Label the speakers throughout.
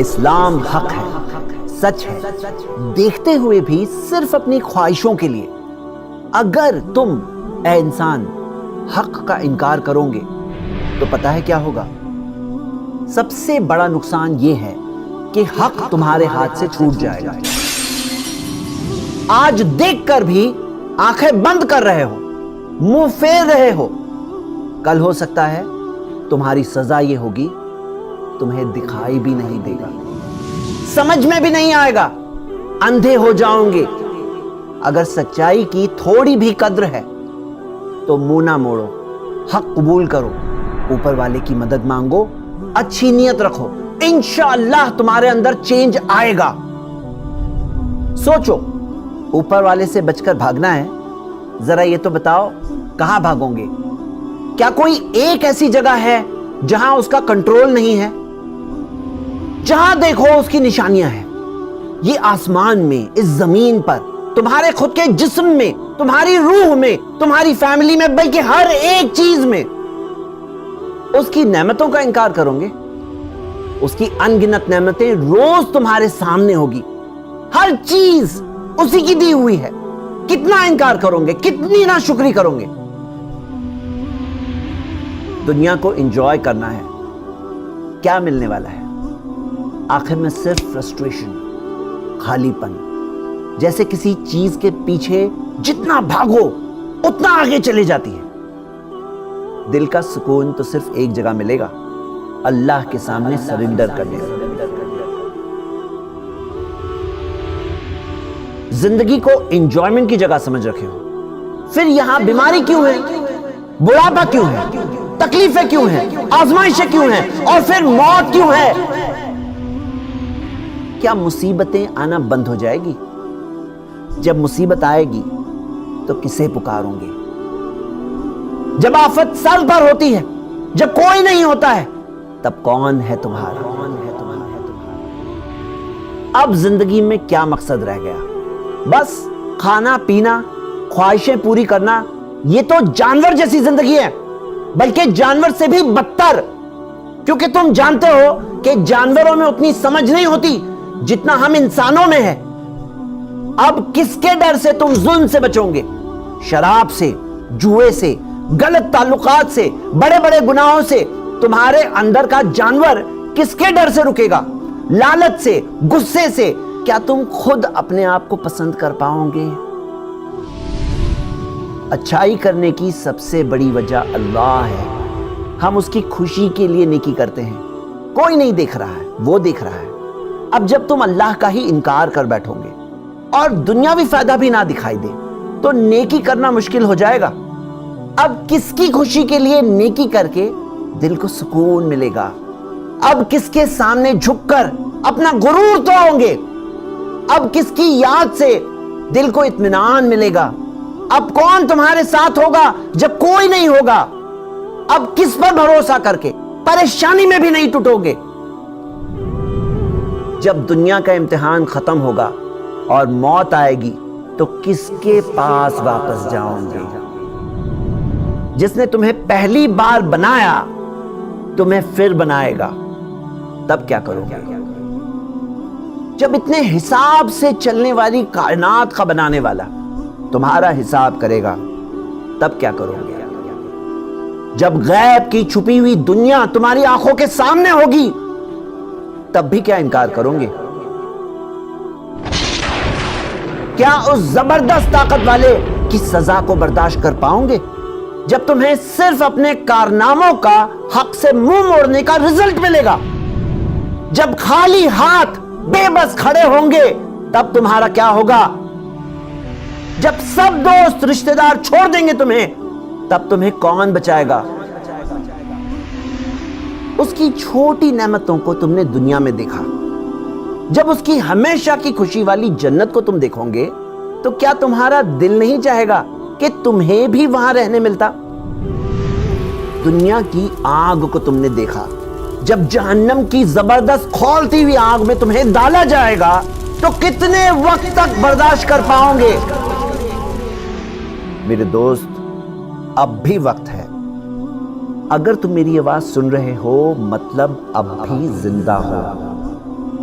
Speaker 1: اسلام حق ہے، سچ ہے، دیکھتے ہوئے بھی صرف اپنی خواہشوں کے لیے۔ اگر تم اے انسان حق کا انکار کرو گے تو پتہ ہے کیا ہوگا؟ سب سے بڑا نقصان یہ ہے کہ حق تمہارے ہاتھ سے چھوٹ جائے گا۔ آج دیکھ کر بھی آنکھیں بند کر رہے ہو، منہ پھیر رہے ہو، کل ہو سکتا ہے تمہاری سزا یہ ہوگی تمہیں دکھائی بھی نہیں دے گا، سمجھ میں بھی نہیں آئے گا، اندھے ہو جاؤں گے۔ اگر سچائی کی تھوڑی بھی قدر ہے تو منہ نہ موڑو، حق قبول کرو، اوپر والے کی مدد مانگو، اچھی نیت رکھو، انشاءاللہ تمہارے اندر چینج آئے گا۔ سوچو، اوپر والے سے بچ کر بھاگنا ہے، ذرا یہ تو بتاؤ کہاں بھاگو گے؟ کیا کوئی ایک ایسی جگہ ہے جہاں اس کا کنٹرول نہیں ہے؟ جہاں دیکھو اس کی نشانیاں ہیں۔ یہ آسمان میں، اس زمین پر، تمہارے خود کے جسم میں، تمہاری روح میں، تمہاری فیملی میں، بلکہ ہر ایک چیز میں۔ اس کی نعمتوں کا انکار کرو گے؟ اس کی انگنت نعمتیں روز تمہارے سامنے ہوگی، ہر چیز اسی کی دی ہوئی ہے، کتنا انکار کرو گے، کتنی ناشکری کرو گے؟ دنیا کو انجوائے کرنا ہے، کیا ملنے والا ہے؟ آخر میں صرف فرسٹریشن، خالی پن، جیسے کسی چیز کے پیچھے جتنا بھاگو اتنا آگے چلے جاتی ہے۔ دل کا سکون تو صرف ایک جگہ ملے گا، اللہ کے سامنے سرنڈر کرنے سے۔ زندگی کو انجوائمنٹ کی جگہ سمجھ رکھے ہو، پھر یہاں بیماری کیوں ہے، بڑھاپا کیوں ہے، تکلیفیں کیوں ہیں، آزمائشیں کیوں ہیں، اور پھر موت کیوں ہے؟ کیا مصیبتیں آنا بند ہو جائے گی؟ جب مصیبت آئے گی تو کسے پکاروں گے؟ جب آفت سر پر ہوتی ہے، جب کوئی نہیں ہوتا ہے، تب کون ہے تمہارا؟ اب زندگی میں کیا مقصد رہ گیا؟ بس کھانا پینا، خواہشیں پوری کرنا۔ یہ تو جانور جیسی زندگی ہے، بلکہ جانور سے بھی بدتر، کیونکہ تم جانتے ہو کہ جانوروں میں اتنی سمجھ نہیں ہوتی جتنا ہم انسانوں میں ہے۔ اب کس کے ڈر سے تم ظلم سے بچو گے؟ شراب سے، جوئے سے، غلط تعلقات سے، بڑے بڑے گناہوں سے۔ تمہارے اندر کا جانور کس کے ڈر سے رکے گا؟ لالچ سے، غصے سے۔ کیا تم خود اپنے آپ کو پسند کر پاؤ گے؟ اچھائی کرنے کی سب سے بڑی وجہ اللہ ہے۔ ہم اس کی خوشی کے لیے نیکی کرتے ہیں، کوئی نہیں دیکھ رہا ہے، وہ دیکھ رہا ہے۔ اب جب تم اللہ کا ہی انکار کر بیٹھو گے اور دنیاوی فائدہ بھی نہ دکھائی دے تو نیکی کرنا مشکل ہو جائے گا۔ اب کس کی خوشی کے لیے نیکی کر کے دل کو سکون ملے گا؟ اب کس کے سامنے جھک کر اپنا غرور توڑو گے؟ اب کس کی یاد سے دل کو اطمینان ملے گا؟ اب کون تمہارے ساتھ ہوگا جب کوئی نہیں ہوگا؟ اب کس پر بھروسہ کر کے پریشانی میں بھی نہیں ٹوٹو گے؟ جب دنیا کا امتحان ختم ہوگا اور موت آئے گی تو کس کے پاس واپس جاؤ گے؟ جس نے تمہیں پہلی بار بنایا تمہیں پھر بنائے گا، تب کیا کرو گے؟ جب اتنے حساب سے چلنے والی کائنات کا بنانے والا تمہارا حساب کرے گا، تب کیا کرو گے؟ جب غیب کی چھپی ہوئی دنیا تمہاری آنکھوں کے سامنے ہوگی، تب بھی کیا انکار کرو گے؟ کیا اس زبردست طاقت والے کی سزا کو برداشت کر پاؤ گے جب تمہیں صرف اپنے کارناموں کا حق سے منہ موڑنے کا رزلٹ ملے گا؟ جب خالی ہاتھ بے بس کھڑے ہوں گے تب تمہارا کیا ہوگا؟ جب سب دوست رشتہ دار چھوڑ دیں گے تمہیں، تب تمہیں کون بچائے گا؟ اس کی چھوٹی نعمتوں کو تم نے دنیا میں دیکھا، جب اس کی ہمیشہ کی خوشی والی جنت کو تم دیکھو گے تو کیا تمہارا دل نہیں چاہے گا کہ تمہیں بھی وہاں رہنے ملتا؟ دنیا کی آگ کو تم نے دیکھا، جب جہنم کی زبردست کھولتی ہوئی آگ میں تمہیں ڈالا جائے گا تو کتنے وقت تک برداشت کر پاؤ گے؟ میرے دوست، اب بھی وقت ہے۔ اگر تم میری آواز سن رہے ہو مطلب اب بھی زندہ ہو۔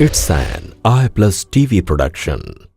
Speaker 2: It's an iPlus TV production.